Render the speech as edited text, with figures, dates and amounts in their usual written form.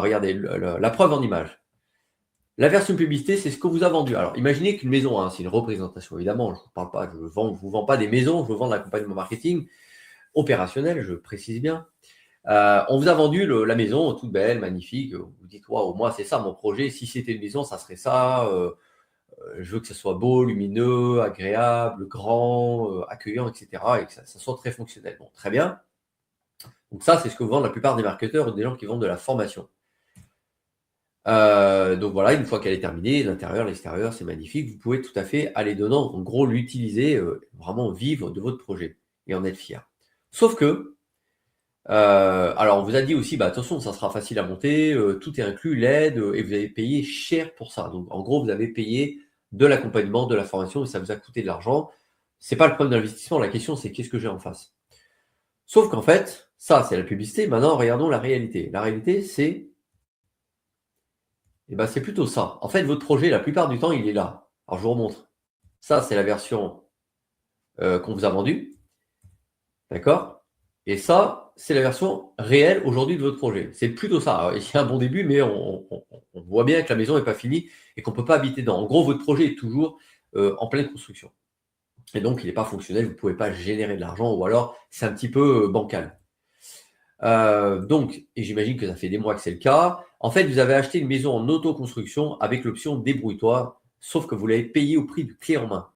regardez, la preuve en image. La version publicité, c'est ce qu'on vous a vendu. Alors, imaginez qu'une maison, c'est une représentation, évidemment. Je ne vous parle pas, je ne vous vends pas des maisons, je vous vends de l'accompagnement marketing opérationnel, je précise bien. On vous a vendu la maison toute belle, magnifique. Vous dites, waouh, moi, c'est ça mon projet. Si c'était une maison, ça serait ça. Je veux que ce soit beau, lumineux, agréable, grand, accueillant, etc. Et que ça soit très fonctionnel. Bon, très bien. Donc ça, c'est ce que vendent la plupart des marketeurs ou des gens qui vendent de la formation. Donc voilà, une fois qu'elle est terminée, l'intérieur, l'extérieur, c'est magnifique. Vous pouvez tout à fait aller dedans, en gros, l'utiliser, vraiment vivre de votre projet et en être fier. Sauf que, alors on vous a dit aussi, attention, ça sera facile à monter, tout est inclus, l'aide, et vous avez payé cher pour ça. Donc en gros, vous avez payé de l'accompagnement, de la formation, et ça vous a coûté de l'argent. C'est pas le problème de l'investissement, la question c'est qu'est-ce que j'ai en face. Sauf qu'en fait, ça c'est la publicité. Maintenant, regardons la réalité. La réalité, c'est c'est plutôt ça. En fait, votre projet, la plupart du temps, il est là. Alors, je vous remontre. Ça, c'est la version qu'on vous a vendue. D'accord? Et ça, c'est la version réelle aujourd'hui de votre projet. C'est plutôt ça. Alors, il y a un bon début, mais on voit bien que la maison n'est pas finie et qu'on ne peut pas habiter dedans. En gros, votre projet est toujours en pleine construction. Et donc, il n'est pas fonctionnel, vous ne pouvez pas générer de l'argent ou alors c'est un petit peu bancal. Donc, et j'imagine que ça fait des mois que c'est le cas, en fait, vous avez acheté une maison en autoconstruction avec l'option débrouille-toi, sauf que vous l'avez payé au prix du clé en main.